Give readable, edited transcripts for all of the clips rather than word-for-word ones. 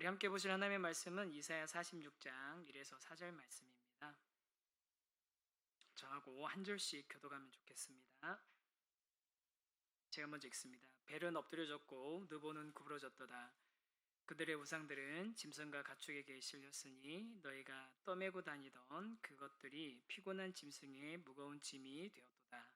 우리 함께 보실 하나님의 말씀은 이사야 46장 1에서 4절 말씀입니다. 저하고 한 절씩 교독하면 좋겠습니다. 제가 먼저 읽습니다. 벨은 엎드려졌고 느보는 구부러졌도다. 그들의 우상들은 짐승과 가축에게 실렸으니 너희가 떠매고 다니던 그것들이 피곤한 짐승의 무거운 짐이 되었도다.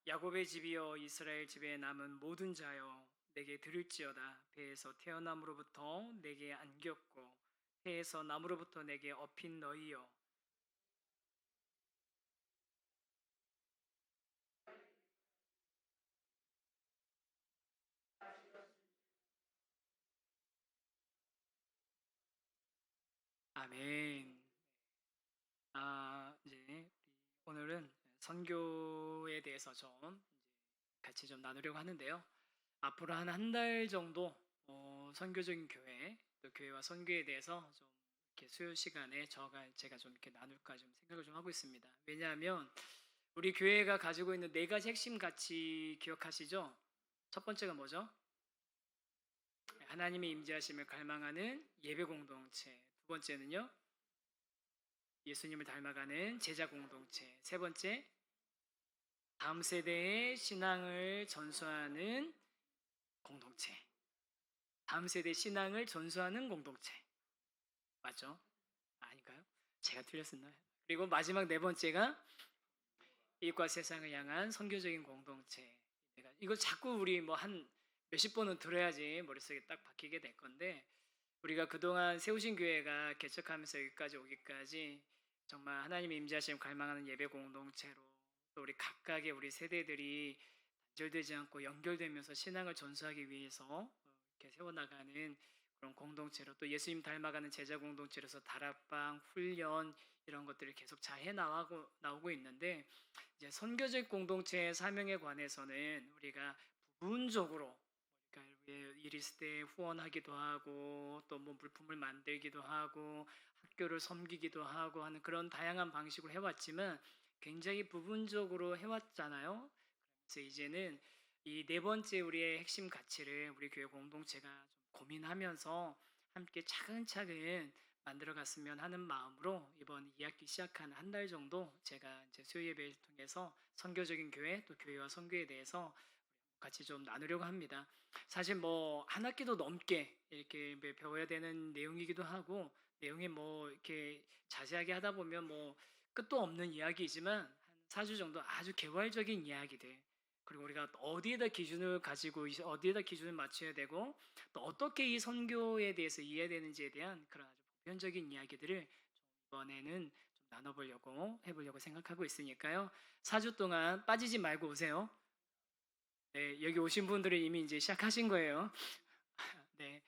야곱의 집이여 이스라엘 집에 남은 모든 자여 내게 들을지어다. 배에서 태어남으로부터 내게 안겼고 배에서 나무로부터 내게 업힌 너희여. 아멘. 이제 오늘은 선교에 대해서 좀 같이 좀 나누려고 하는데요. 앞으로 한 달 정도 선교적인 교회 또 교회와 선교에 대해서 좀 이렇게 수요 시간에 제가 좀 이렇게 나눌까 좀 생각을 좀 하고 있습니다. 왜냐하면 우리 교회가 가지고 있는 네 가지 핵심 가치 기억하시죠? 첫 번째가 뭐죠? 하나님의 임재하심을 갈망하는 예배 공동체. 두 번째는요, 예수님을 닮아가는 제자 공동체. 세 번째, 다음 세대의 신앙을 전수하는 공동체. 다음 세대 신앙을 전수하는 공동체. 맞죠? 아닌가요? 제가 틀렸었나요? 그리고 마지막 네 번째가 이웃과 세상을 향한 선교적인 공동체. 이거 자꾸 우리 뭐 한 몇십 번은 들어야지 머릿속에 딱 박히게 될 건데, 우리가 그동안 세우신 교회가 개척하면서 여기까지 오기까지 정말 하나님의 임재하심 갈망하는 예배 공동체로 또 우리 각각의 우리 세대들이 단절되지 않고 연결되면서 신앙을 전수하기 위해서 이렇게 세워나가는 그런 공동체로 또 예수님 닮아가는 제자 공동체로서 다락방, 훈련 이런 것들을 계속 잘 나오고 있는데, 이제 선교적 공동체의 사명에 관해서는 우리가 부분적으로 그러니까 일 있을 때 후원하기도 하고 또 뭐 물품을 만들기도 하고 학교를 섬기기도 하고 하는 그런 다양한 방식으로 해왔지만 굉장히 부분적으로 해왔잖아요. 그래서 이제는 이 네 번째 우리의 핵심 가치를 우리 교회 공동체가 좀 고민하면서 함께 차근차근 만들어 갔으면 하는 마음으로 이번 2학기 시작한 한 달 정도 제가 이제 수요 예배를 통해서 선교적인 교회 또 교회와 선교에 대해서 같이 좀 나누려고 합니다. 사실 뭐 한 학기도 넘게 이렇게 배워야 되는 내용이기도 하고 내용이 뭐 이렇게 자세하게 하다 보면 뭐 끝도 없는 이야기이지만 한 4주 정도 아주 개괄적인 이야기들 그리고 우리가 어디에다 기준을 가지고 어디에다 기준을 맞춰야 되고 또 어떻게 이 선교에 대해서 이해해야 되는지에 대한 그런 아주 보편적인 이야기들을 좀 이번에는 좀 나눠보려고 해보려고 생각하고 있으니까요. 4주 동안 빠지지 말고 오세요. 네, 여기 오신 분들은 이미 이제 시작하신 거예요. 네.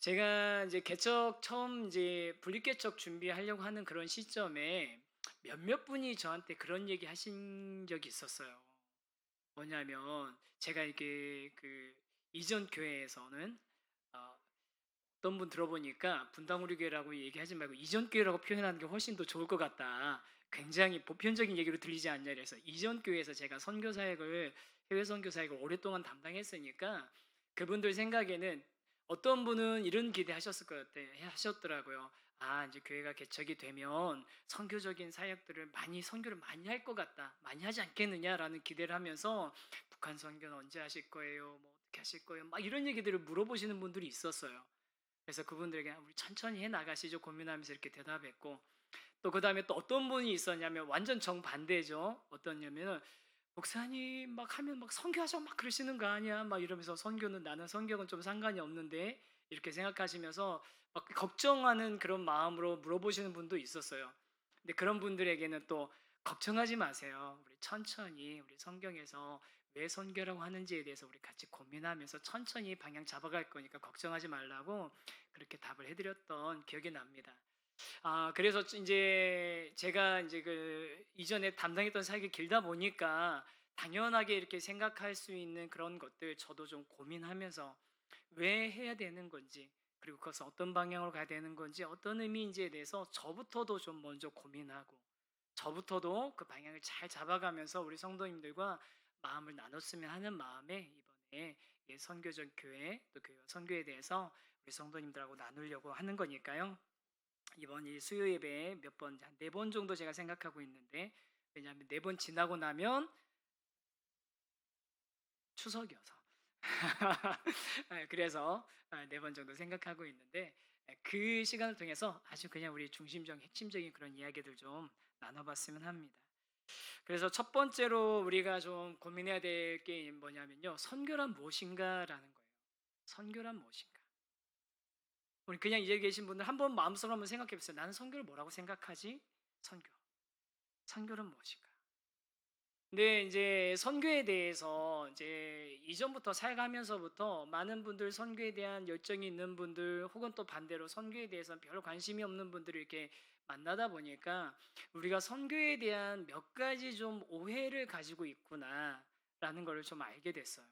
제가 이제 개척 처음 이제 분립개척 준비하려고 하는 그런 시점에 몇몇 분이 저한테 그런 얘기 하신 적이 있었어요. 뭐냐면 제가 이렇게 그 이전 교회에서는 어, 어떤 분 들어보니까 분당우리 교회라고 얘기하지 말고 이전 교회라고 표현하는 게 훨씬 더 좋을 것 같다. 굉장히 보편적인 얘기로 들리지 않냐 그래서 이전 교회에서 제가 선교 사역을 해외 선교 사역을 오랫동안 담당했으니까 그분들 생각에는 어떤 분은 이런 기대하셨을 것 같아 하셨더라고요. 이제 교회가 개척이 되면 선교적인 사역들을 선교를 많이 할 것 같다. 많이 하지 않겠느냐라는 기대를 하면서 북한 선교는 언제 하실 거예요? 뭐 어떻게 하실 거예요? 막 이런 얘기들을 물어보시는 분들이 있었어요. 그래서 그분들에게 우리 천천히 해 나가시죠 고민하면서 이렇게 대답했고 또 그 다음에 또 어떤 분이 있었냐면 완전 정반대죠. 어떠냐면은 목사님 막 하면 막 선교하자고 막 그러시는 거 아니야? 막 이러면서 나는 선교는 좀 상관이 없는데 이렇게 생각하시면서 막 걱정하는 그런 마음으로 물어보시는 분도 있었어요. 근데 그런 분들에게는 또 걱정하지 마세요. 우리 천천히 우리 성경에서 왜 선교라고 하는지에 대해서 우리 같이 고민하면서 천천히 방향 잡아갈 거니까 걱정하지 말라고 그렇게 답을 해드렸던 기억이 납니다. 그래서 이제 제가 이제 그 이전에 담당했던 사역이 길다 보니까 당연하게 이렇게 생각할 수 있는 그런 것들 저도 좀 고민하면서 왜 해야 되는 건지 그리고 그것은 어떤 방향으로 가야 되는 건지 어떤 의미인지에 대해서 저부터도 좀 먼저 고민하고 저부터도 그 방향을 잘 잡아가면서 우리 성도님들과 마음을 나눴으면 하는 마음에 이번에 선교적 교회 또 그 선교에 대해서 우리 성도님들하고 나누려고 하는 거니까요. 이번 이 수요 예배에 몇 번, 한 4번 정도 제가 생각하고 있는데, 왜냐하면 4번 지나고 나면 추석이어서. 그래서 4번 정도 생각하고 있는데, 그 시간을 통해서 아주 그냥 우리 중심적, 핵심적인 그런 이야기들 좀 나눠봤으면 합니다. 그래서 첫 번째로 우리가 좀 고민해야 될 게 뭐냐면요. 선교란 무엇인가라는 거예요. 선교란 무엇인가? 우리 그냥 이제 계신 분들 한번 마음속으로 한번 생각해 보세요. 나는 선교를 뭐라고 생각하지? 선교. 선교는 무엇인가? 근데 이제 선교에 대해서 이제 이전부터 살아가면서부터 많은 분들 선교에 대한 열정이 있는 분들 혹은 또 반대로 선교에 대해서 별 관심이 없는 분들을 이렇게 만나다 보니까 우리가 선교에 대한 몇 가지 좀 오해를 가지고 있구나라는 걸 좀 알게 됐어요.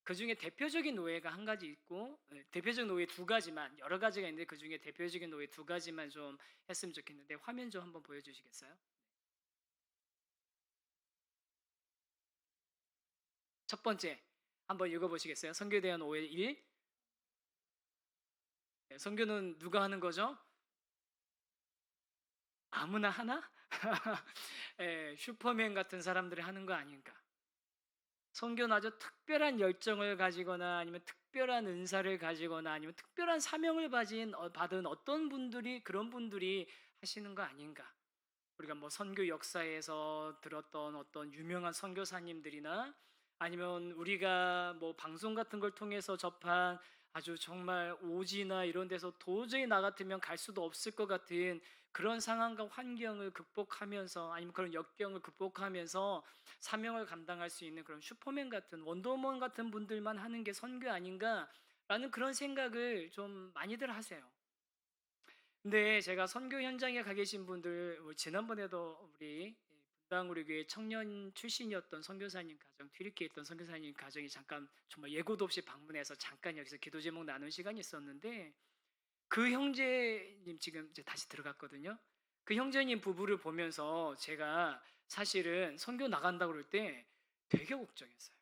그 중에 대표적인 오해가 한 가지 있고, 대표적인 오해 두 가지만, 여러 가지가 있는데 그 중에 대표적인 오해 두 가지만 좀 했으면 좋겠는데, 화면 좀 한번 보여주시겠어요? 첫 번째, 한번 읽어보시겠어요? 선교에 대한 오해 1. 선교는 누가 하는 거죠? 아무나 하나? 슈퍼맨 같은 사람들이 하는 거 아닌가? 선교는 아주 특별한 열정을 가지거나 아니면 특별한 은사를 가지거나 아니면 특별한 사명을 받은 어떤 분들이 그런 분들이 하시는 거 아닌가? 우리가 뭐 선교 역사에서 들었던 어떤 유명한 선교사님들이나 아니면 우리가 뭐 방송 같은 걸 통해서 접한 아주 정말 오지나 이런 데서 도저히 나 같으면 갈 수도 없을 것 같은 그런 상황과 환경을 극복하면서 아니면 그런 역경을 극복하면서 사명을 감당할 수 있는 그런 슈퍼맨 같은 원더우먼 같은 분들만 하는 게 선교 아닌가라는 그런 생각을 좀 많이들 하세요. 근데 제가 선교 현장에 가 계신 분들 지난번에도 우리 분당 우리 교회 청년 출신이었던 선교사님 가정 튀르키에 있던 선교사님 가정이 잠깐 정말 예고도 없이 방문해서 잠깐 여기서 기도 제목 나눈 시간이 있었는데 그 형제님 지금 이제 다시 들어갔거든요. 그 형제님 부부를 보면서 제가 사실은 선교 나간다고 그럴 때 되게 걱정했어요.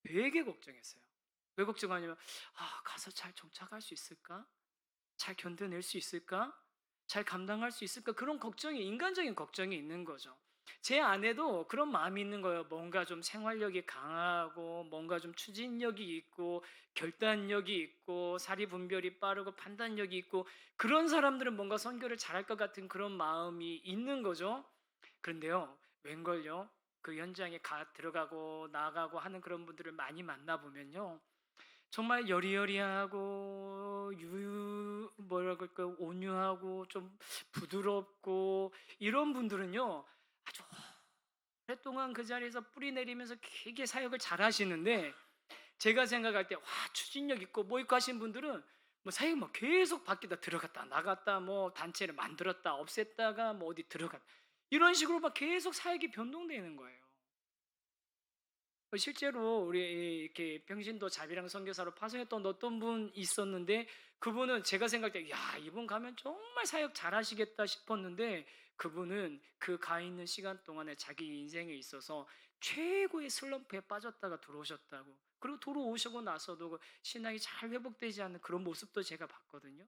되게 걱정했어요. 왜 걱정하냐면 가서 잘 정착할 수 있을까? 잘 견뎌낼 수 있을까? 잘 감당할 수 있을까? 그런 걱정이 인간적인 걱정이 있는 거죠. 제 안에도 그런 마음이 있는 거예요. 뭔가 좀 생활력이 강하고 뭔가 좀 추진력이 있고 결단력이 있고 사리분별이 빠르고 판단력이 있고 그런 사람들은 뭔가 선교를 잘할 것 같은 그런 마음이 있는 거죠. 그런데요. 웬걸요? 그 현장에 들어가고 나가고 하는 그런 분들을 많이 만나 보면요. 정말 여리여리하고 뭐라 그럴까 온유하고 좀 부드럽고 이런 분들은요 아주 오랫동안 그 자리에서 뿌리 내리면서 되게 사역을 잘 하시는데 제가 생각할 때 와 추진력 있고 뭐 있고 하신 분들은 뭐 사역 뭐 계속 바뀌다 들어갔다 나갔다 뭐 단체를 만들었다 없앴다가 뭐 어디 들어갔다 이런 식으로 막 계속 사역이 변동되는 거예요. 실제로 우리 이렇게 평신도 자비랑 선교사로 파송했던 어떤 분 있었는데 그분은 제가 생각할 때 야, 이분 가면 정말 사역 잘하시겠다 싶었는데 그분은 그 가 있는 시간 동안에 자기 인생에 있어서 최고의 슬럼프에 빠졌다가 들어오셨다고. 그리고 들어오시고 나서도 그 신앙이 잘 회복되지 않는 그런 모습도 제가 봤거든요.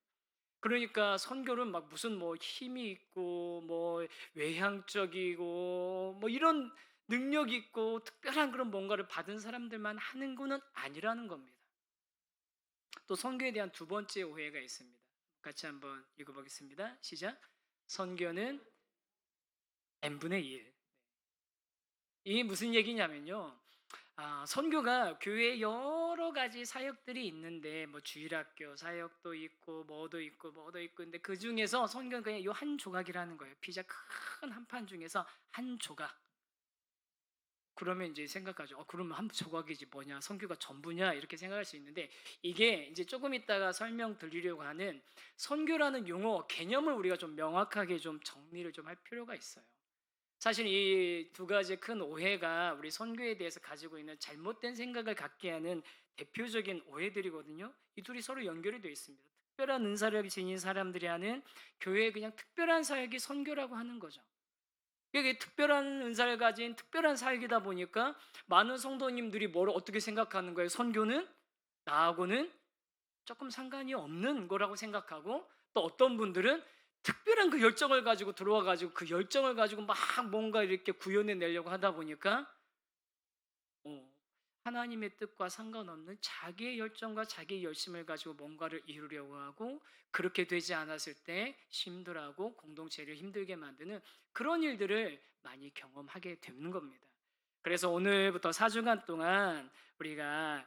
그러니까 선교는 막 무슨 뭐 힘이 있고 뭐 외향적이고 뭐 이런 능력 있고 특별한 그런 뭔가를 받은 사람들만 하는 거는 아니라는 겁니다. 또 선교에 대한 두 번째 오해가 있습니다. 같이 한번 읽어보겠습니다. 시작. 선교는 n분의 1. 이게 무슨 얘기냐면요. 선교가 교회에 여러 가지 사역들이 있는데 뭐 주일학교 사역도 있고 뭐도 있고 근데 그 중에서 선교는 그냥 요 한 조각이라는 거예요. 피자 큰 한 판 중에서 한 조각. 그러면 이제 생각하죠. 그러면 한 조각이지 뭐냐, 선교가 전부냐 이렇게 생각할 수 있는데 이게 이제 조금 이따가 설명드리려고 하는 선교라는 용어 개념을 우리가 좀 명확하게 좀 정리를 좀 할 필요가 있어요. 사실 이 두 가지 큰 오해가 우리 선교에 대해서 가지고 있는 잘못된 생각을 갖게 하는 대표적인 오해들이거든요. 이 둘이 서로 연결이 되어 있습니다. 특별한 은사를 지닌 사람들이 하는 교회의 그냥 특별한 사역이 선교라고 하는 거죠. 이게 특별한 은사를 가진 특별한 사역이다 보니까 많은 성도님들이 뭘 어떻게 생각하는 거예요? 선교는 나하고는 조금 상관이 없는 거라고 생각하고, 또 어떤 분들은 특별한 그 열정을 가지고 들어와 가지고 그 열정을 가지고 막 뭔가 이렇게 구현해 내려고 하다 보니까 어, 하나님의 뜻과 상관없는 자기의 열정과 자기의 열심을 가지고 뭔가를 이루려고 하고, 그렇게 되지 않았을 때 힘들어하고 공동체를 힘들게 만드는 그런 일들을 많이 경험하게 되는 겁니다. 그래서 오늘부터 4주간 동안 우리가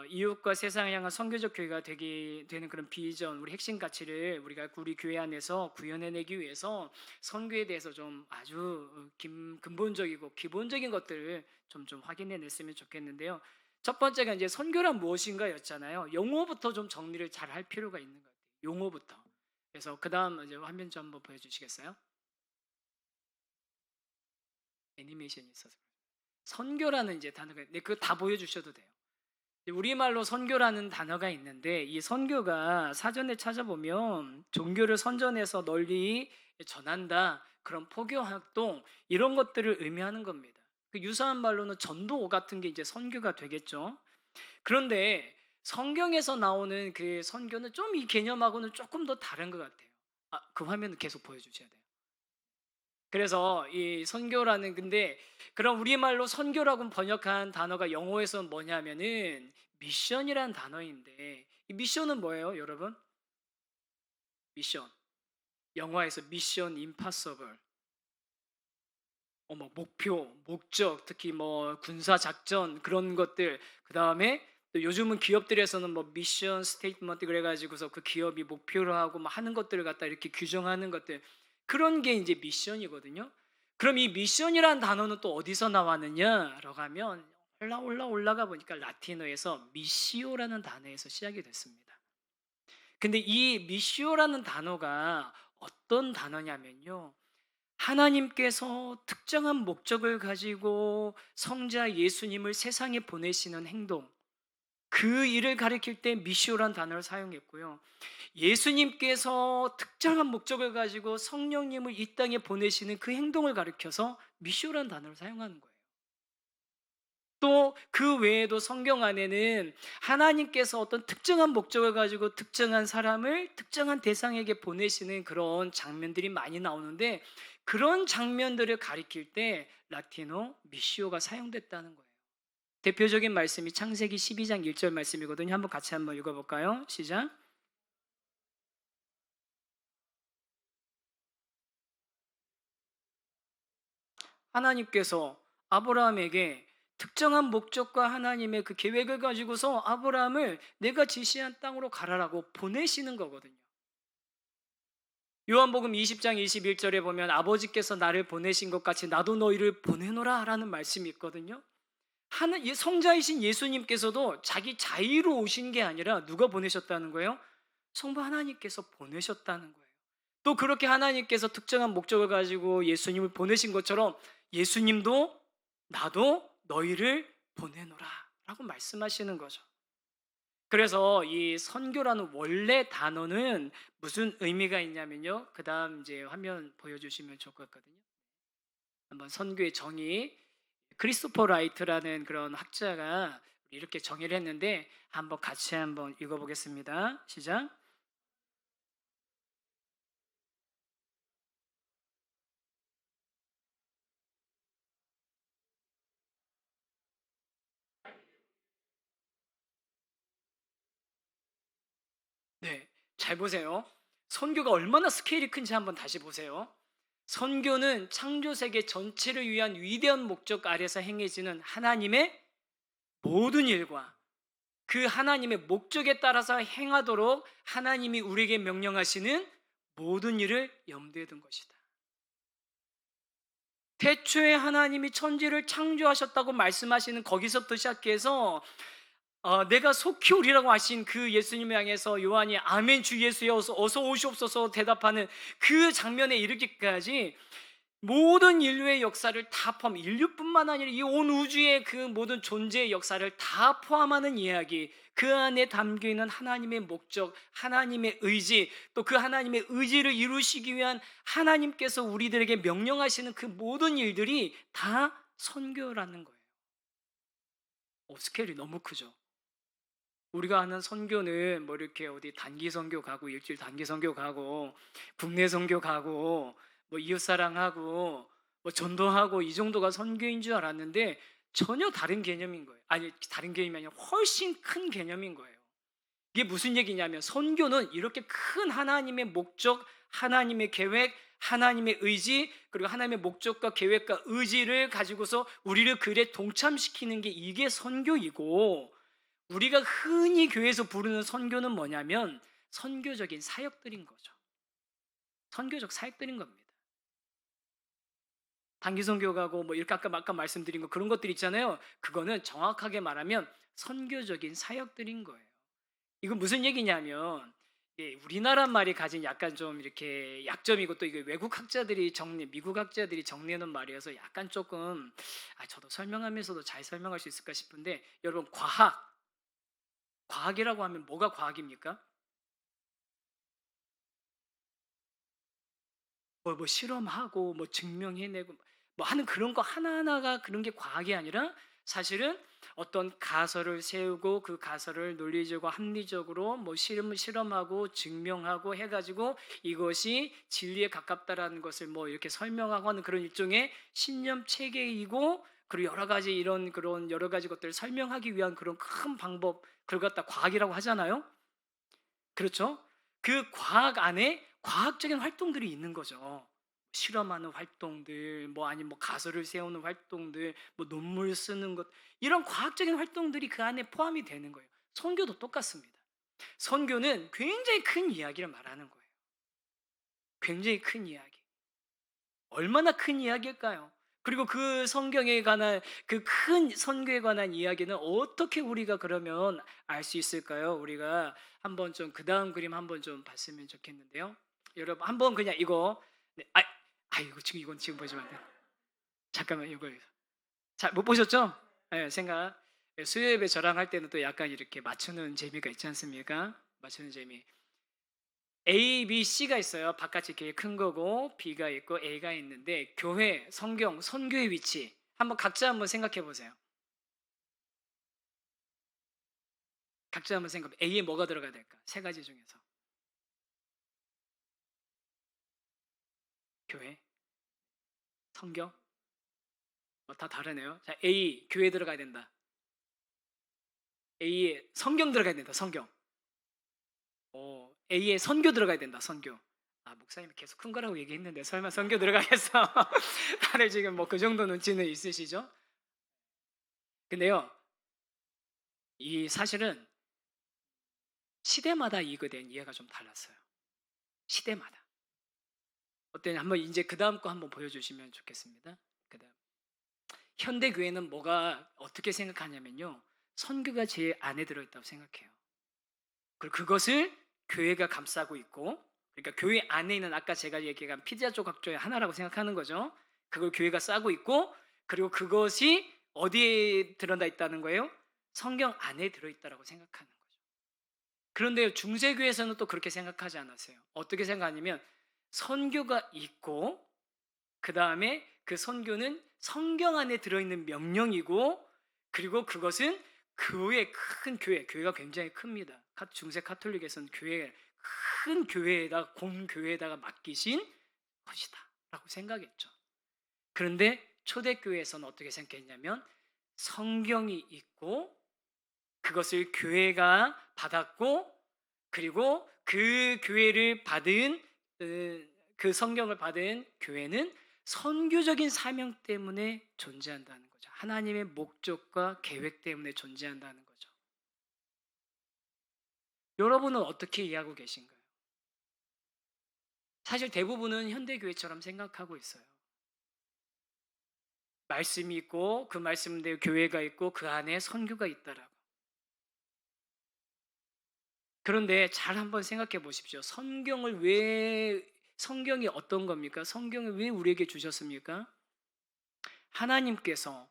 이웃과 세상을 향한 선교적 교회가 되는 그런 비전, 우리 핵심 가치를 우리가 우리 교회 안에서 구현해내기 위해서 선교에 대해서 좀 아주 근본적이고 기본적인 것들을 좀 확인해냈으면 좋겠는데요. 첫 번째가 이제 선교란 무엇인가였잖아요. 용어부터 좀 정리를 잘 할 필요가 있는 것 같아요. 용어부터. 그래서 그 다음 이제 화면 좀 한번 보여주시겠어요? 애니메이션이 있어서. 선교라는 이제 단어가, 네, 그거 다 보여주셔도 돼요. 우리말로 선교라는 단어가 있는데, 이 선교가 사전에 찾아보면 종교를 선전해서 널리 전한다, 그런 포교 활동, 이런 것들을 의미하는 겁니다. 그 유사한 말로는 전도 같은 게 이제 선교가 되겠죠. 그런데 성경에서 나오는 그 선교는 좀 이 개념하고는 조금 더 다른 것 같아요. 그 화면을 계속 보여주셔야 돼요. 그래서 이 선교라는, 근데 그럼 우리말로 선교라고 번역한 단어가 영어에서는 뭐냐면은 미션이란 단어인데, 이 미션은 뭐예요, 여러분? 미션. 영화에서 미션 임파서블. 목표, 목적, 특히 뭐 군사 작전 그런 것들. 그다음에 또 요즘은 기업들에서는 뭐 미션 스테이트먼트 그래가지고서 그 기업이 목표로 하고 뭐 하는 것들을 갖다 이렇게 규정하는 것들, 그런 게 이제 미션이거든요. 그럼 이 미션이란 단어는 또 어디서 나왔느냐라고 하면 올라가 보니까 라틴어에서 미시오라는 단어에서 시작이 됐습니다. 근데 이 미시오라는 단어가 어떤 단어냐면요, 하나님께서 특정한 목적을 가지고 성자 예수님을 세상에 보내시는 행동, 그 일을 가리킬 때 미시오란 단어를 사용했고요. 예수님께서 특정한 목적을 가지고 성령님을 이 땅에 보내시는 그 행동을 가리켜서 미시오란 단어를 사용하는 거예요. 또 그 외에도 성경 안에는 하나님께서 어떤 특정한 목적을 가지고 특정한 사람을 특정한 대상에게 보내시는 그런 장면들이 많이 나오는데, 그런 장면들을 가리킬 때 라틴어 미시오가 사용됐다는 거예요. 대표적인 말씀이 창세기 12장 1절 말씀이거든요. 한번 같이 한번 읽어볼까요? 시작. 하나님께서 아브라함에게 특정한 목적과 하나님의 그 계획을 가지고서 아브라함을 내가 지시한 땅으로 가라라고 보내시는 거거든요. 요한복음 20장 21절에 보면 아버지께서 나를 보내신 것 같이 나도 너희를 보내노라 라는 말씀이 있거든요. 성자이신 예수님께서도 자기 자의로 오신 게 아니라 누가 보내셨다는 거예요? 성부 하나님께서 보내셨다는 거예요. 또 그렇게 하나님께서 특정한 목적을 가지고 예수님을 보내신 것처럼 예수님도 나도 너희를 보내노라 라고 말씀하시는 거죠. 그래서 이 선교라는 원래 단어는 무슨 의미가 있냐면요, 그 다음 이제 화면 보여주시면 좋을 것 같거든요. 한번 선교의 정의, 크리스토퍼 라이트라는 그런 학자가 이렇게 정의를 했는데, 한번 같이 한번 읽어보겠습니다. 시작. 네, 잘 보세요. 선교가 얼마나 스케일이 큰지 한번 다시 보세요. 선교는 창조 세계 전체를 위한 위대한 목적 아래서 행해지는 하나님의 모든 일과 그 하나님의 목적에 따라서 행하도록 하나님이 우리에게 명령하시는 모든 일을 염두에 둔 것이다. 태초에 하나님이 천지를 창조하셨다고 말씀하시는 거기서부터 시작해서 내가 속히 오리라고 하신 그 예수님을 향해서 요한이 아멘 주 예수여 어서 오시옵소서 대답하는 그 장면에 이르기까지 모든 인류의 역사를 다 포함, 인류뿐만 아니라 이 온 우주의 그 모든 존재의 역사를 다 포함하는 이야기, 그 안에 담겨 있는 하나님의 목적, 하나님의 의지, 또 그 하나님의 의지를 이루시기 위한 하나님께서 우리들에게 명령하시는 그 모든 일들이 다 선교라는 거예요. 스케일이 너무 크죠. 우리가 아는 선교는 뭐 이렇게 어디 단기 선교 가고 일주일 단기 선교 가고 국내 선교 가고 뭐 이웃사랑하고 뭐 전도하고 이 정도가 선교인 줄 알았는데 전혀 다른 개념인 거예요. 아니, 다른 개념이 아니라 훨씬 큰 개념인 거예요. 이게 무슨 얘기냐면 선교는 이렇게 큰 하나님의 목적, 하나님의 계획, 하나님의 의지, 그리고 하나님의 목적과 계획과 의지를 가지고서 우리를 그에 동참시키는 게 이게 선교이고, 우리가 흔히 교회에서 부르는 선교는 뭐냐면 선교적인 사역들인 거죠. 선교적 사역들인 겁니다. 단기 선교 가고 뭐 이렇게 아까 말씀드린 거 그런 것들 있잖아요. 그거는 정확하게 말하면 선교적인 사역들인 거예요. 이건 무슨 얘기냐면 우리나라 말이 가진 약간 좀 이렇게 약점이고, 또 이게 외국 학자들이 미국 학자들이 정리해놓은 말이어서 약간 조금 저도 설명하면서도 잘 설명할 수 있을까 싶은데, 여러분 과학이라고 하면 뭐가 과학입니까? 뭐 실험하고 뭐 증명해내고 뭐 하는 그런 거 하나하나가 그런 게 과학이 아니라, 사실은 어떤 가설을 세우고 그 가설을 논리적으로 합리적으로 뭐 실험하고 증명하고 해가지고 이것이 진리에 가깝다라는 것을 뭐 이렇게 설명하고 하는 그런 일종의 신념 체계이고, 그리고 여러 가지 이런 그런 여러 가지 것들을 설명하기 위한 그런 큰 방법, 그걸 갖다 과학이라고 하잖아요. 그렇죠? 그 과학 안에 과학적인 활동들이 있는 거죠. 실험하는 활동들, 뭐 아니면 뭐 가설을 세우는 활동들, 뭐 논문 쓰는 것, 이런 과학적인 활동들이 그 안에 포함이 되는 거예요. 선교도 똑같습니다. 선교는 굉장히 큰 이야기를 말하는 거예요. 굉장히 큰 이야기. 얼마나 큰 이야기일까요? 그리고 그 성경에 관한 그 큰 선교에 관한 이야기는 어떻게 우리가 그러면 알 수 있을까요? 우리가 한번 좀 그 다음 그림 한번 좀 봤으면 좋겠는데요. 여러분 한번 그냥 이거, 네, 이거 지금 이건 지금 보시면 안 돼요. 잠깐만 이거 잘 못 보셨죠? 네, 생각 수요예배 저랑 할 때는 또 약간 이렇게 맞추는 재미가 있지 않습니까? 맞추는 재미. A, B, C가 있어요. 바깥이 이렇게 큰 거고 B가 있고 A가 있는데, 교회, 성경, 선교의 위치 한번 각자 한번 생각해 보세요. 각자 한번 생각해. A에 뭐가 들어가야 될까? 세 가지 중에서. 교회, 성경, 다 다르네요. 자, A, 교회 들어가야 된다. A에 성경 들어가야 된다. 성경. A에 선교 들어가야 된다. 선교. 목사님이 계속 큰 거라고 얘기했는데 설마 선교 들어가겠어? 다들 지금 뭐 그 정도 눈치는 있으시죠? 근데요, 이 사실은 시대마다 이거에 대한 이해가 좀 달랐어요. 시대마다. 어때요? 한번 이제 그 다음 거 한번 보여주시면 좋겠습니다. 그다음 현대 교회는 뭐가 어떻게 생각하냐면요, 선교가 제일 안에 들어있다고 생각해요. 그리고 그것을 교회가 감싸고 있고, 그러니까 교회 안에 있는 아까 제가 얘기한 피자 조각조의 하나라고 생각하는 거죠. 그걸 교회가 싸고 있고, 그리고 그것이 어디에 드러나 있다는 거예요? 성경 안에 들어있다라고 생각하는 거죠. 그런데 중세교회에서는 또 그렇게 생각하지 않았어요. 어떻게 생각하냐면 선교가 있고, 그 다음에 그 선교는 성경 안에 들어있는 명령이고, 그리고 그것은 큰 교회가 굉장히 큽니다. 중세 카톨릭에서는 큰 교회에다 공교회에다가 맡기신 것이다 라고 생각했죠. 그런데 초대교회에서는 어떻게 생각했냐면 성경이 있고, 그것을 교회가 받았고, 그리고 그 교회를 받은 그 성경을 받은 교회는 선교적인 사명 때문에 존재한다는 거죠. 하나님의 목적과 계획 때문에 존재한다는 거죠. 여러분은 어떻게 이해하고 계신가요? 사실 대부분은 현대교회처럼 생각하고 있어요. 말씀이 있고 그 말씀대로 교회가 있고 그 안에 선교가 있다라고. 그런데 잘 한번 생각해 보십시오. 성경을 왜 성경이 어떤 겁니까? 성경을 왜 우리에게 주셨습니까? 하나님께서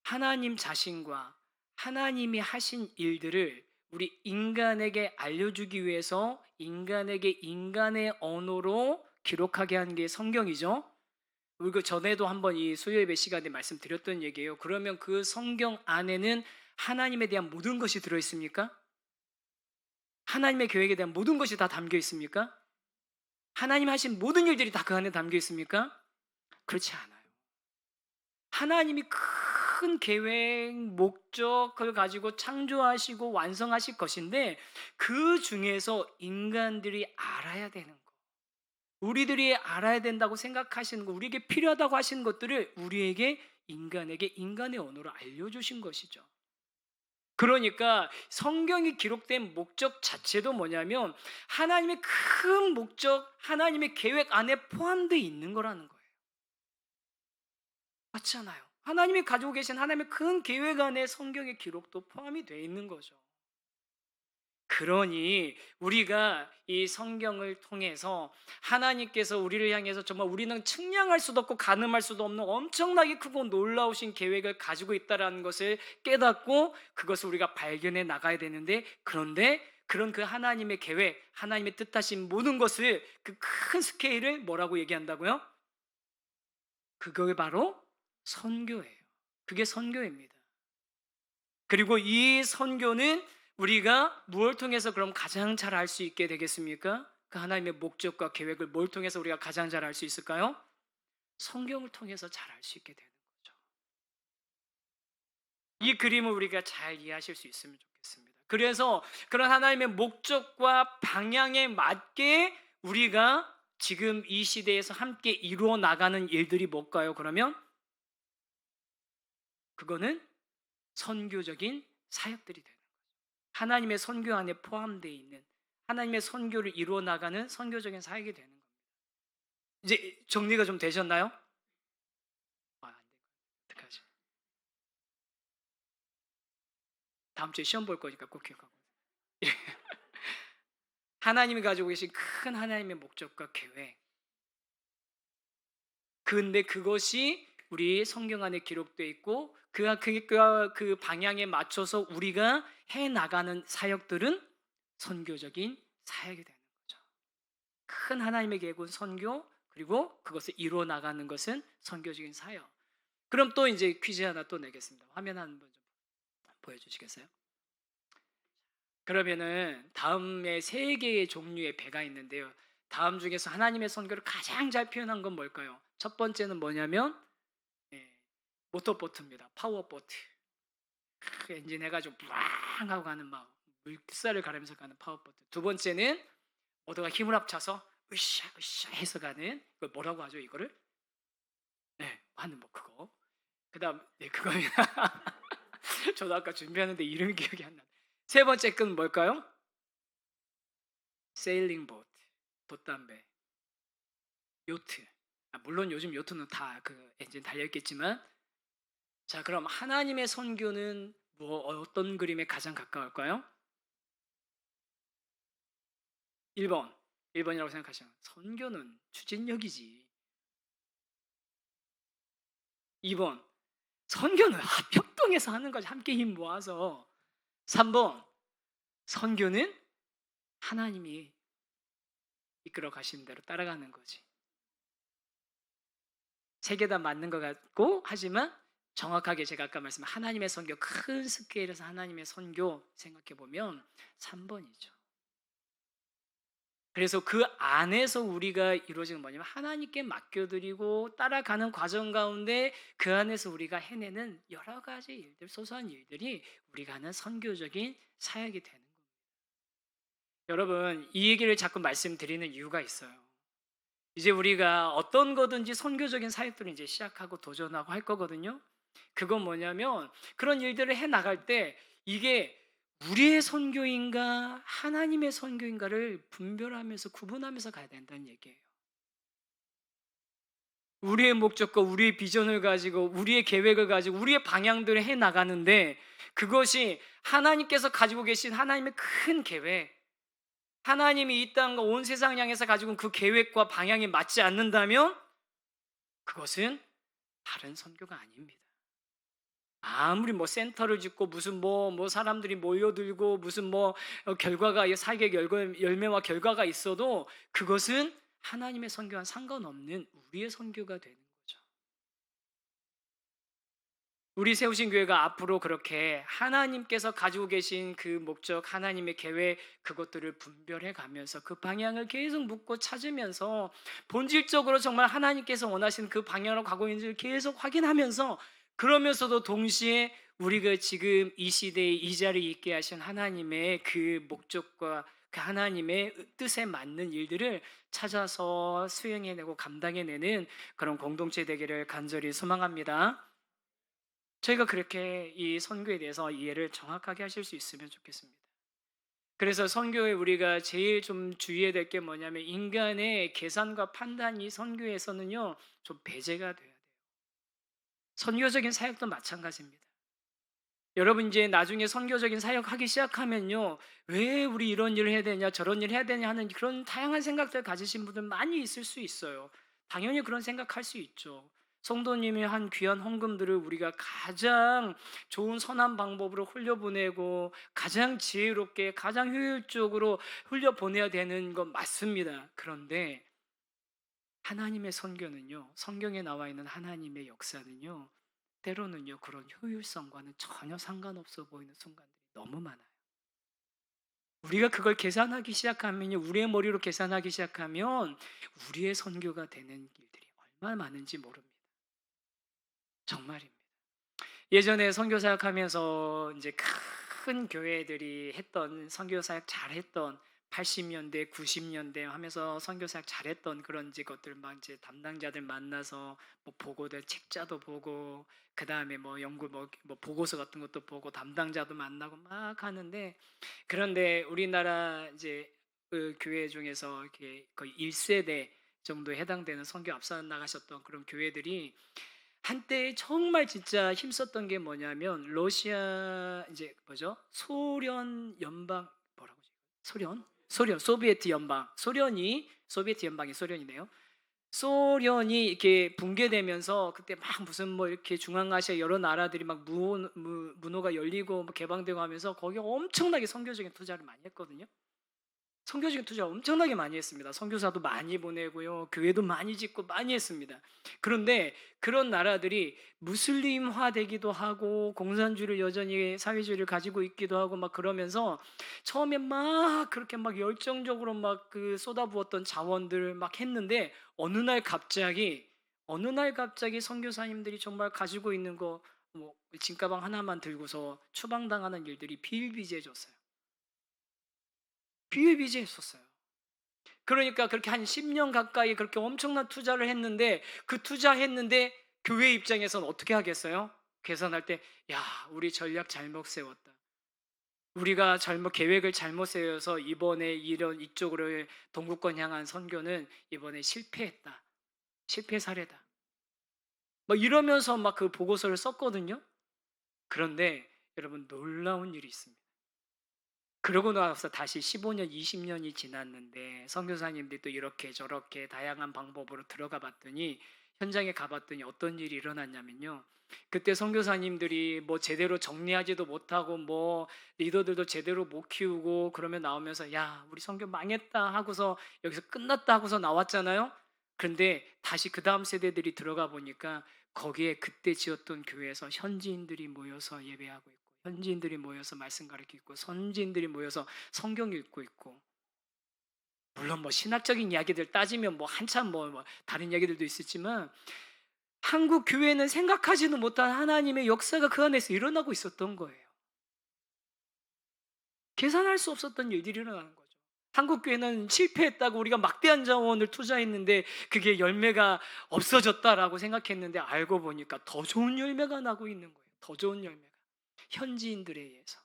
하나님 자신과 하나님이 하신 일들을 우리 인간에게 알려주기 위해서 인간에게 인간의 언어로 기록하게 한 게 성경이죠. 그리고 전에도 한번 이 수요예배 시간에 말씀드렸던 얘기예요. 그러면 그 성경 안에는 하나님에 대한 모든 것이 들어있습니까? 하나님의 계획에 대한 모든 것이 다 담겨 있습니까? 하나님 하신 모든 일들이 다 그 안에 담겨 있습니까? 그렇지 않아요. 하나님이 큰 계획, 목적을 가지고 창조하시고 완성하실 것인데 그 중에서 인간들이 알아야 되는 거, 우리들이 알아야 된다고 생각하시는 거, 우리에게 필요하다고 하시는 것들을 우리에게 인간에게 인간의 언어로 알려주신 것이죠. 그러니까 성경이 기록된 목적 자체도 뭐냐면 하나님의 큰 목적, 하나님의 계획 안에 포함되어 있는 거라는 거예요. 맞잖아요. 하나님이 가지고 계신 하나님의 큰 계획 안에 성경의 기록도 포함이 되어 있는 거죠. 그러니 우리가 이 성경을 통해서 하나님께서 우리를 향해서 정말 우리는 측량할 수도 없고 가늠할 수도 없는 엄청나게 크고 놀라우신 계획을 가지고 있다는 것을 깨닫고 그것을 우리가 발견해 나가야 되는데, 그런데 그런 그 하나님의 계획, 하나님의 뜻하신 모든 것을, 그 큰 스케일을 뭐라고 얘기한다고요? 그게 바로 선교예요. 그게 선교입니다. 그리고 이 선교는 우리가 무엇을 통해서 그럼 가장 잘 알 수 있게 되겠습니까? 그 하나님의 목적과 계획을 뭘 통해서 우리가 가장 잘 알 수 있을까요? 성경을 통해서 잘 알 수 있게 되는 거죠. 이 그림을 우리가 잘 이해하실 수 있으면 좋겠습니다. 그래서 그런 하나님의 목적과 방향에 맞게 우리가 지금 이 시대에서 함께 이루어 나가는 일들이 뭘까요? 그러면 그거는 선교적인 사역들이 되는 거죠. 하나님의 선교 안에 포함되어 있는 하나님의 선교를 이루어 나가는 선교적인 사역이 되는 겁니다. 이제 정리가 좀 되셨나요? 안 돼. 어떡하지? 다음 주에 시험 볼 거니까 꼭 기억하고. 하나님이 가지고 계신 큰 하나님의 목적과 계획. 근데 그것이 우리 성경 안에 기록되어 있고 그 방향에 맞춰서 우리가 해 나가는 사역들은 선교적인 사역이 되는 거죠. 큰 하나님의 계획은 선교, 그리고 그것을 이루어 나가는 것은 선교적인 사역. 그럼 또 이제 퀴즈 하나 또 내겠습니다. 화면 한번 좀 보여주시겠어요? 그러면은 다음에 세 개의 종류의 배가 있는데요. 다음 중에서 하나님의 선교를 가장 잘 표현한 건 뭘까요? 첫 번째는 뭐냐면 모터보트입니다. 파워보트. 엔진 해가지고 뿌앙 하고 가는 막 물살을 가르면서 가는 파워보트. 두 번째는 모두가 힘을 합쳐서 으쌰 으쌰 해서 가는, 이걸 뭐라고 하죠? 이거를 하는 뭐 그거. 그다음 그거입니다. 저도 아까 준비하는데 이름이 기억이 안 나. 세 번째 건 뭘까요? 세일링 보트, 돛담배, 요트. 물론 요즘 요트는 다 그 엔진 달려 있겠지만, 자 그럼 하나님의 선교는 어떤 그림에 가장 가까울까요? 1번이라고 생각하시면 선교는 추진력이지. 2번 선교는 협동해서 하는 거지, 함께 힘 모아서. 3번 선교는 하나님이 이끌어 가시는 대로 따라가는 거지. 세 개 다 맞는 것 같고, 하지만 정확하게 제가 아까 말씀한 하나님의 선교, 큰 스케일에서 하나님의 선교 생각해 보면 3번이죠. 그래서 그 안에서 우리가 이루어지는 뭐냐면 하나님께 맡겨드리고 따라가는 과정 가운데 그 안에서 우리가 해내는 여러 가지 일들, 소소한 일들이 우리가 하는 선교적인 사역이 되는 겁니다. 여러분, 이 얘기를 자꾸 말씀드리는 이유가 있어요. 이제 우리가 어떤 거든지 선교적인 사역들을 이제 시작하고 도전하고 할 거거든요. 그건 뭐냐면 그런 일들을 해 나갈 때 이게 우리의 선교인가 하나님의 선교인가를 분별하면서 구분하면서 가야 된다는 얘기예요. 우리의 목적과 우리의 비전을 가지고 우리의 계획을 가지고 우리의 방향들을 해 나가는데 그것이 하나님께서 가지고 계신 하나님의 큰 계획, 하나님이 이 땅과 온 세상 향해서 가지고 온 그 계획과 방향이 맞지 않는다면 그것은 바른 선교가 아닙니다. 아무리 뭐 센터를 짓고 무슨 뭐 사람들이 모여들고 무슨 뭐 결과가 사역의 열매와 결과가 있어도 그것은 하나님의 선교와 상관없는 우리의 선교가 되는 거죠. 우리 세우신 교회가 앞으로 그렇게 하나님께서 가지고 계신 그 목적, 하나님의 계획, 그것들을 분별해 가면서 그 방향을 계속 묻고 찾으면서 본질적으로 정말 하나님께서 원하시는 그 방향으로 가고 있는지를 계속 확인하면서, 그러면서도 동시에 우리가 지금 이 시대에 이 자리에 있게 하신 하나님의 그 목적과 그 하나님의 뜻에 맞는 일들을 찾아서 수행해내고 감당해내는 그런 공동체 되기를 간절히 소망합니다. 저희가 그렇게 이 선교에 대해서 이해를 정확하게 하실 수 있으면 좋겠습니다. 그래서 선교에 우리가 제일 좀 주의해야 될 게 뭐냐면, 인간의 계산과 판단이 선교에서는요 좀 배제가 돼야 돼요. 선교적인 사역도 마찬가지입니다. 여러분 이제 나중에 선교적인 사역하기 시작하면요, 왜 우리 이런 일을 해야 되냐 저런 일을 해야 되냐 하는 그런 다양한 생각들 가지신 분들 많이 있을 수 있어요. 당연히 그런 생각할 수 있죠. 성도님이 한 귀한 헌금들을 우리가 가장 좋은 선한 방법으로 흘려보내고 가장 지혜롭게 가장 효율적으로 흘려보내야 되는 건 맞습니다. 그런데 하나님의 선교는요, 성경에 나와 있는 하나님의 역사는요, 때로는요 그런 효율성과는 전혀 상관없어 보이는 순간들이 너무 많아요. 우리가 그걸 계산하기 시작하면요, 우리의 머리로 계산하기 시작하면 우리의 선교가 되는 길들이 얼마나 많은지 모릅니다. 정말입니다. 예전에 선교 사역하면서 이제 큰 교회들이 했던 선교 사역 잘했던 80년대, 90년대 하면서 선교 사역 잘했던 그런 이제 것들 막 이제 담당자들 만나서 뭐 보고들 책자도 보고 그 다음에 뭐 연구 뭐 보고서 같은 것도 보고 담당자도 만나고 막 하는데, 그런데 우리나라 이제 그 교회 중에서 이렇게 거의 1세대 정도에 해당되는 선교 앞서 나가셨던 그런 교회들이 한때 정말 진짜 힘썼던 게 뭐냐면, 러시아 이제 뭐죠? 소련 연방 뭐라고 죠? 소련 소비에트 연방, 소비에트 연방이 소련이네요. 소련이 이렇게 붕괴되면서 그때 막 무슨 뭐 이렇게 중앙아시아 여러 나라들이 막 문호가 열리고 뭐 개방되고 하면서 거기 엄청나게 선교적인 투자를 많이 했거든요. 선교적인 투자 엄청나게 많이 했습니다. 선교사도 많이 보내고요, 교회도 많이 짓고 많이 했습니다. 그런데 그런 나라들이 무슬림화 되기도 하고 공산주의를 여전히 사회주의를 가지고 있기도 하고 막 그러면서 처음에 막 그렇게 막 열정적으로 막 그 쏟아부었던 자원들 막 했는데, 어느 날 갑자기 선교사님들이 정말 가지고 있는 거 뭐 진가방 하나만 들고서 추방당하는 일들이 비일비재해졌어요. 비일비재했었어요. 그러니까 그렇게 한 10년 가까이 그렇게 엄청난 투자를 했는데, 그 투자했는데 교회 입장에서는 어떻게 하겠어요? 계산할 때, 야, 우리 전략 잘못 세웠다. 우리가 잘못 계획을 잘못 세워서 이번에 이런 이쪽으로 동구권 향한 선교는 이번에 실패했다. 실패 사례다. 막 이러면서 막 그 보고서를 썼거든요. 그런데 여러분 놀라운 일이 있습니다. 그러고 나서 다시 15년, 20년이 지났는데 선교사님들이 또 이렇게 저렇게 다양한 방법으로 들어가 봤더니, 현장에 가봤더니 어떤 일이 일어났냐면요, 그때 선교사님들이 뭐 제대로 정리하지도 못하고 뭐 리더들도 제대로 못 키우고 그러면 나오면서 야, 우리 선교 망했다 하고서 여기서 끝났다 하고서 나왔잖아요. 그런데 다시 그 다음 세대들이 들어가 보니까 거기에 그때 지었던 교회에서 현지인들이 모여서 예배하고 있고, 현지인들이 모여서 말씀 가르치고 있고, 선지인들이 모여서 성경 읽고 있고, 물론 뭐 신학적인 이야기들 따지면 뭐 한참 뭐 다른 이야기들도 있었지만, 한국 교회는 생각하지도 못한 하나님의 역사가 그 안에서 일어나고 있었던 거예요. 계산할 수 없었던 일들이 일어나는 거죠. 한국 교회는 실패했다고 우리가 막대한 자원을 투자했는데 그게 열매가 없어졌다라고 생각했는데, 알고 보니까 더 좋은 열매가 나고 있는 거예요. 더 좋은 열매가 현지인들에 의해서.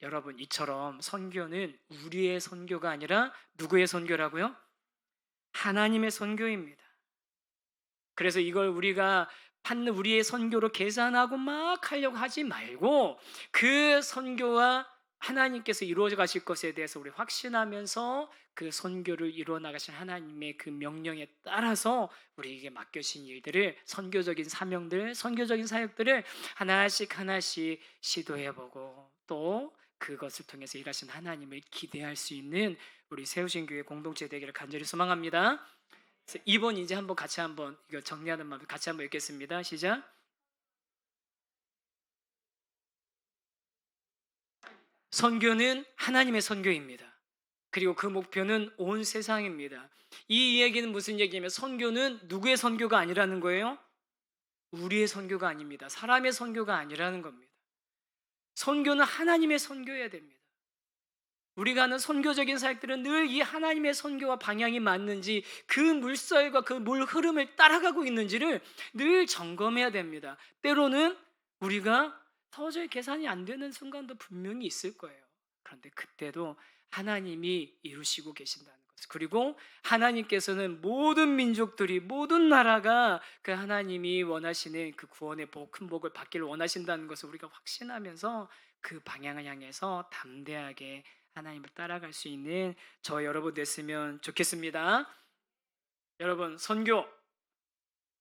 여러분, 이처럼 선교는 우리의 선교가 아니라 누구의 선교라고요? 하나님의 선교입니다. 그래서 이걸 우리가 받는 우리의 선교로 계산하고 막 하려고 하지 말고, 그 선교와 하나님께서 이루어 가실 것에 대해서 우리 확신하면서 그 선교를 이루어 나가신 하나님의 그 명령에 따라서 우리에게 맡겨진 일들을, 선교적인 사명들, 선교적인 사역들을 하나씩 하나씩 시도해보고 또 그것을 통해서 일하신 하나님을 기대할 수 있는 우리 세우신 교회 공동체 되기를 간절히 소망합니다. 2번 이제 한번 같이 한번 이거 정리하는 마음으로 같이 한번 읽겠습니다. 시작. 선교는 하나님의 선교입니다. 그리고 그 목표는 온 세상입니다. 이 이야기는 무슨 얘기냐면 선교는 누구의 선교가 아니라는 거예요? 우리의 선교가 아닙니다. 사람의 선교가 아니라는 겁니다. 선교는 하나님의 선교여야 됩니다. 우리가 하는 선교적인 사역들은 늘 이 하나님의 선교와 방향이 맞는지, 그 물살과 그 물 흐름을 따라가고 있는지를 늘 점검해야 됩니다. 때로는 우리가 도저히 계산이 안 되는 순간도 분명히 있을 거예요. 그런데 그때도 하나님이 이루시고 계신다는 것, 그리고 하나님께서는 모든 민족들이, 모든 나라가 그 하나님이 원하시는 그 구원의 복, 큰 복을 받기를 원하신다는 것을 우리가 확신하면서 그 방향을 향해서 담대하게 하나님을 따라갈 수 있는 저 여러분 됐으면 좋겠습니다. 여러분, 선교,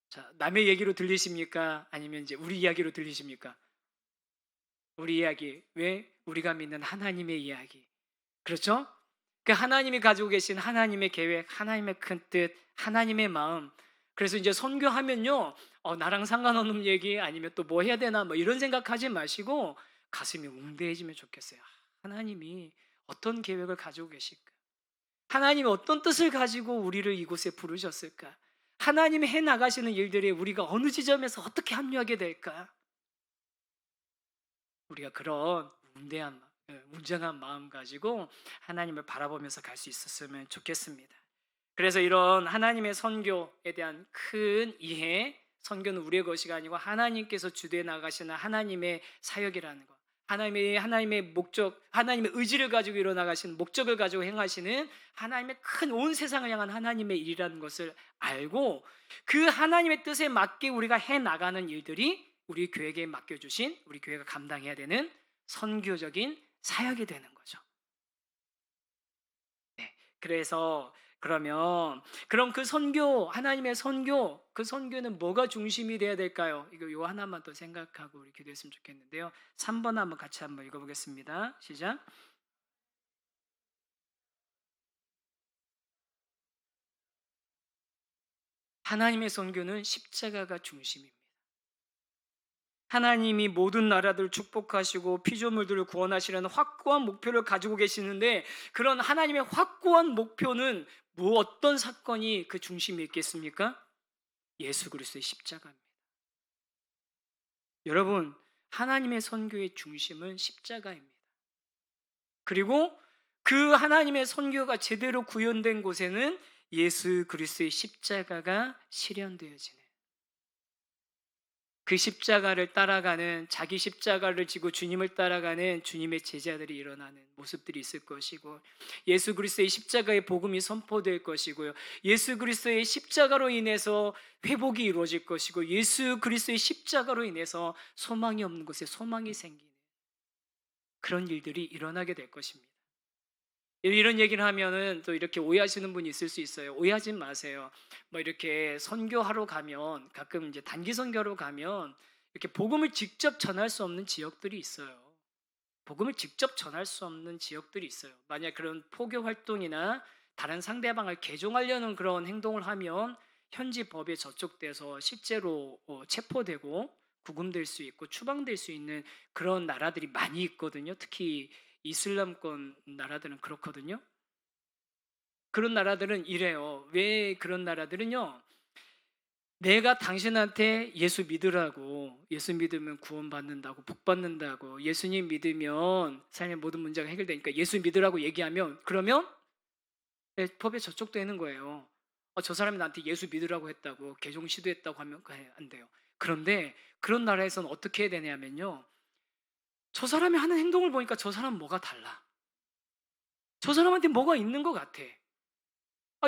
자, 남의 얘기로 들리십니까? 아니면 이제 우리 이야기로 들리십니까? 우리 이야기. 왜? 우리가 믿는 하나님의 이야기. 그렇죠? 그 하나님이 가지고 계신 하나님의 계획, 하나님의 큰 뜻, 하나님의 마음. 그래서 이제 선교하면요, 나랑 상관없는 얘기, 아니면 또 뭐 해야 되나, 뭐 이런 생각하지 마시고 가슴이 웅대해지면 좋겠어요. 하나님이 어떤 계획을 가지고 계실까? 하나님이 어떤 뜻을 가지고 우리를 이곳에 부르셨을까? 하나님이 해 나가시는 일들에 우리가 어느 지점에서 어떻게 합류하게 될까? 우리가 그런 웅장한 마음 가지고 하나님을 바라보면서 갈 수 있었으면 좋겠습니다. 그래서 이런 하나님의 선교에 대한 큰 이해, 선교는 우리의 것이 아니고 하나님께서 주도해 나가시는 하나님의 사역이라는 것, 하나님의 목적, 하나님의 의지를 가지고 일어나가시는, 목적을 가지고 행하시는 하나님의 큰 온 세상을 향한 하나님의 일이라는 것을 알고 그 하나님의 뜻에 맞게 우리가 해 나가는 일들이 우리 교회에 맡겨주신, 우리 교회가 감당해야 되는 선교적인 사역이 되는 거죠. 네, 그래서 그럼 그 선교, 하나님의 선교, 그 선교는 뭐가 중심이 돼야 될까요? 이거 하나만 더 생각하고 우리 기도했으면 좋겠는데요. 3번 한번 같이 한번 읽어보겠습니다. 시작. 하나님의 선교는 십자가가 중심입니다. 하나님이 모든 나라들을 축복하시고 피조물들을 구원하시려는 확고한 목표를 가지고 계시는데, 그런 하나님의 확고한 목표는 어떤 사건이 그 중심에 있겠습니까? 예수 그리스도의 십자가입니다. 여러분, 하나님의 선교의 중심은 십자가입니다. 그리고 그 하나님의 선교가 제대로 구현된 곳에는 예수 그리스도의 십자가가 실현되어지는, 그 십자가를 따라가는, 자기 십자가를 지고 주님을 따라가는 주님의 제자들이 일어나는 모습들이 있을 것이고, 예수 그리스도의 십자가의 복음이 선포될 것이고요, 예수 그리스도의 십자가로 인해서 회복이 이루어질 것이고, 예수 그리스도의 십자가로 인해서 소망이 없는 곳에 소망이 생기는 그런 일들이 일어나게 될 것입니다. 이런 얘기를 하면은 또 이렇게 오해하시는 분이 있을 수 있어요. 오해하지 마세요. 뭐 이렇게 선교하러 가면, 가끔 이제 단기 선교로 가면 이렇게 복음을 직접 전할 수 없는 지역들이 있어요. 복음을 직접 전할 수 없는 지역들이 있어요. 만약 그런 포교 활동이나 다른 상대방을 개종하려는 그런 행동을 하면 현지 법에 저촉돼서 실제로 체포되고 구금될 수 있고 추방될 수 있는 그런 나라들이 많이 있거든요. 특히 이슬람권 나라들은 그렇거든요. 그런 나라들은 이래요. 왜 그런 나라들은요, 내가 당신한테 예수 믿으라고, 예수 믿으면 구원받는다고, 복받는다고, 예수님 믿으면 삶의 모든 문제가 해결되니까 예수 믿으라고 얘기하면, 그러면 법에 저촉되는 거예요. 저 사람이 나한테 예수 믿으라고 했다고, 개종 시도했다고 하면 안 돼요. 그런데 그런 나라에서는 어떻게 해야 되냐면요, 저 사람이 하는 행동을 보니까 저 사람 뭐가 달라, 저 사람한테 뭐가 있는 것 같아.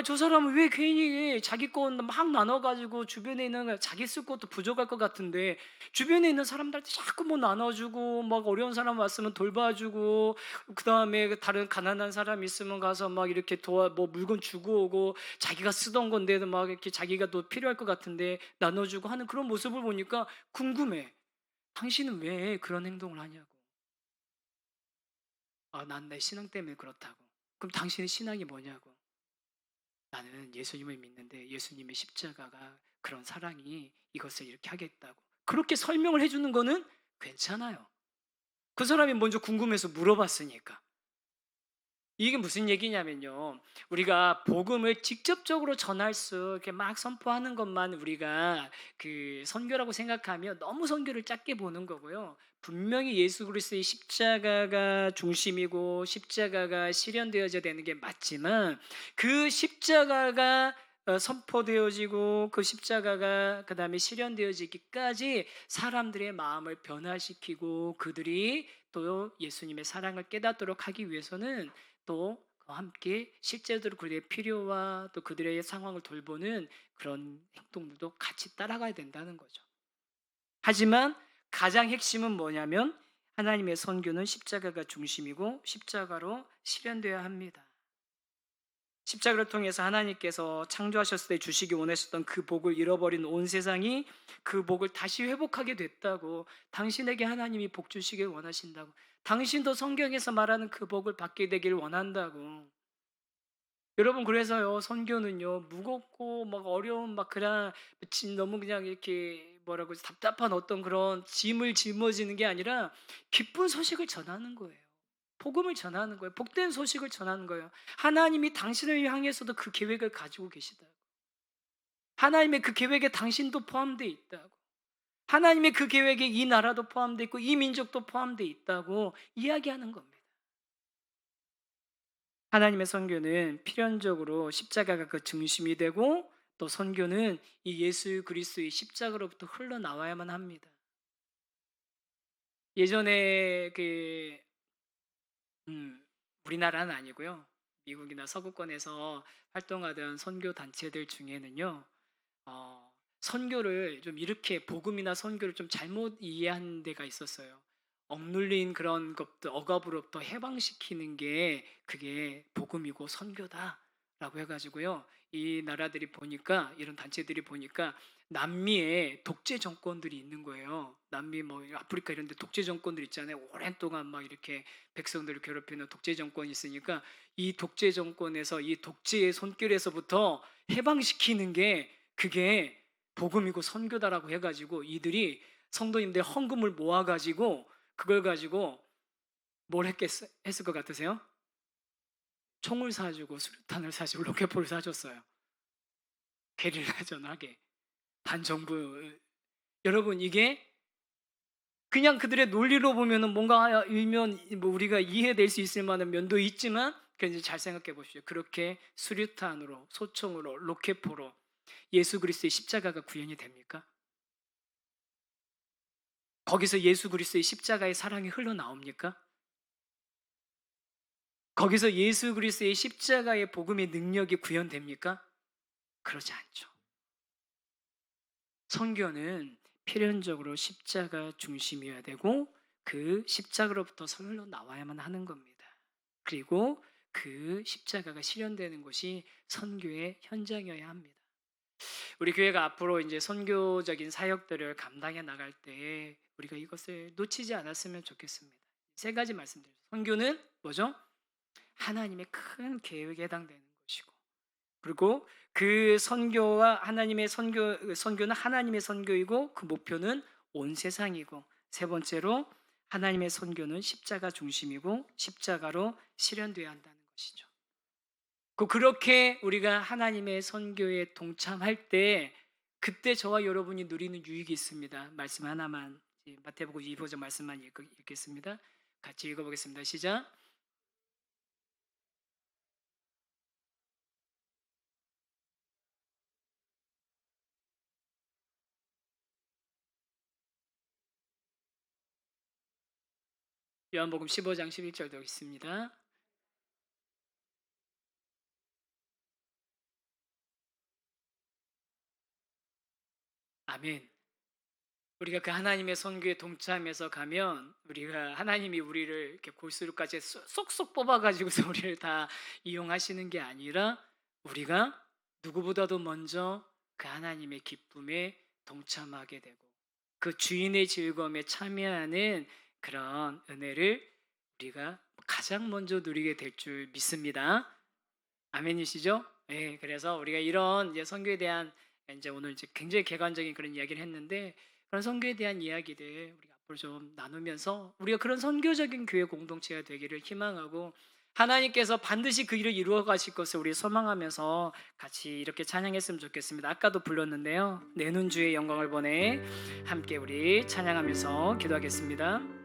저 사람은 왜 괜히 자기 건 막 나눠 가지고 주변에 있는 자기 쓸 것도 부족할 것 같은데 주변에 있는 사람들한테 자꾸 뭐 나눠 주고 막 어려운 사람 왔으면 돌봐 주고 그다음에 다른 가난한 사람 있으면 가서 막 이렇게 도와 뭐 물건 주고 오고 자기가 쓰던 건데도 막 이렇게 자기가 또 필요할 것 같은데 나눠 주고 하는 그런 모습을 보니까 궁금해. 당신은 왜 그런 행동을 하냐고. 난 내 신앙 때문에 그렇다고. 그럼 당신의 신앙이 뭐냐고. 나는 예수님을 믿는데 예수님의 십자가가 그런 사랑이 이것을 이렇게 하겠다고. 그렇게 설명을 해주는 거는 괜찮아요. 그 사람이 먼저 궁금해서 물어봤으니까. 이게 무슨 얘기냐면요. 우리가 복음을 직접적으로 전할 수 이렇게 막 선포하는 것만 우리가 그 선교라고 생각하면 너무 선교를 작게 보는 거고요. 분명히 예수 그리스도의 십자가가 중심이고 십자가가 실현되어져야 되는 게 맞지만 그 십자가가 선포되어지고 그 십자가가 그다음에 실현되어지기까지 사람들의 마음을 변화시키고 그들이 또 예수님의 사랑을 깨닫도록 하기 위해서는 또 그와 함께 실제로 그들의 필요와 또 그들의 상황을 돌보는 그런 행동들도 같이 따라가야 된다는 거죠. 하지만 가장 핵심은 뭐냐면 하나님의 선교는 십자가가 중심이고 십자가로 실현되어야 합니다. 십자가를 통해서 하나님께서 창조하셨을 때 주시기 원하셨던 그 복을 잃어버린 온 세상이 그 복을 다시 회복하게 됐다고. 당신에게 하나님이 복 주시길 원하신다고. 당신도 성경에서 말하는 그 복을 받게 되길 원한다고. 여러분, 그래서요 선교는요 무겁고 막 어려운 막 그런 너무 그냥 이렇게 뭐라고 답답한 어떤 그런 짐을 짊어지는 게 아니라 기쁜 소식을 전하는 거예요. 복음을 전하는 거예요. 복된 소식을 전하는 거예요. 하나님이 당신을 향해서도 그 계획을 가지고 계시다. 하나님의 그 계획에 당신도 포함되어 있다고. 하나님의 그 계획에 이 나라도 포함되어 있고 이 민족도 포함되어 있다고 이야기하는 겁니다. 하나님의 선교는 필연적으로 십자가가 그 중심이 되고 또 선교는 이 예수 그리스도의 십자가로부터 흘러나와야만 합니다. 예전에 음, 우리나라는 아니고요. 미국이나 서구권에서 활동하던 선교 단체들 중에는요. 선교를 좀 이렇게 복음이나 선교를 좀 잘못 이해한 데가 있었어요. 억눌린 그런 것들 억압으로부터 해방시키는 게 그게 복음이고 선교다라고 해가지고요. 이 나라들이 보니까 이런 단체들이 보니까 남미에 독재 정권들이 있는 거예요. 남미 뭐 아프리카 이런 데 독재 정권들 있잖아요. 오랜 동안 막 이렇게 백성들을 괴롭히는 독재 정권이 있으니까 이 독재 정권에서 이 독재의 손길에서부터 해방시키는 게 그게 복음이고 선교다라고 해가지고 이들이 성도님들 헌금을 모아가지고 그걸 가지고 뭘 했을 것 같으세요? 총을 사주고 수류탄을 사주고 로켓포를 사줬어요. 게릴라전하게 반정부. 여러분, 이게 그냥 그들의 논리로 보면은 뭔가 일면 뭐 우리가 이해될 수 있을 만한 면도 있지만 그냥 잘 생각해 보십시오. 그렇게 수류탄으로 소총으로 로켓포로 예수 그리스도의 십자가가 구현이 됩니까? 거기서 예수 그리스도의 십자가의 사랑이 흘러나옵니까? 거기서 예수 그리스도의 십자가의 복음의 능력이 구현됩니까? 그러지 않죠. 선교는 필연적으로 십자가 중심이어야 되고 그 십자가로부터 흘러나와야만 하는 겁니다. 그리고 그 십자가가 실현되는 곳이 선교의 현장이어야 합니다. 우리 교회가 앞으로 이제 선교적인 사역들을 감당해 나갈 때 우리가 이것을 놓치지 않았으면 좋겠습니다. 세 가지 말씀드립니다. 선교는 뭐죠? 하나님의 큰 계획에 해당되는 것이고, 그리고 그 선교와 하나님의 선교는 하나님의 선교이고 그 목표는 온 세상이고, 세 번째로 하나님의 선교는 십자가 중심이고 십자가로 실현되어야 한다는 것이죠. 그렇게 우리가 하나님의 선교에 동참할 때 그때 저와 여러분이 누리는 유익이 있습니다. 말씀 하나만, 마태복음 25장 말씀만 읽겠습니다. 같이 읽어보겠습니다. 시작. 요한복음 15장 11절도 있습니다. 아멘. 우리가 그 하나님의 선교에 동참해서 가면 우리가 하나님이 우리를 이렇게 골수로까지 쏙쏙 뽑아가지고서 우리를 다 이용하시는 게 아니라 우리가 누구보다도 먼저 그 하나님의 기쁨에 동참하게 되고 그 주인의 즐거움에 참여하는 그런 은혜를 우리가 가장 먼저 누리게 될 줄 믿습니다. 아멘이시죠? 네, 그래서 우리가 이런 이제 선교에 대한 이제 오늘 이제 굉장히 객관적인 그런 이야기를 했는데 그런 선교에 대한 이야기들 우리가 앞으로 좀 나누면서 우리가 그런 선교적인 교회 공동체가 되기를 희망하고 하나님께서 반드시 그 일을 이루어 가실 것을 우리 소망하면서 같이 이렇게 찬양했으면 좋겠습니다. 아까도 불렀는데요. 내는 주의 영광을 보내 함께 우리 찬양하면서 기도하겠습니다.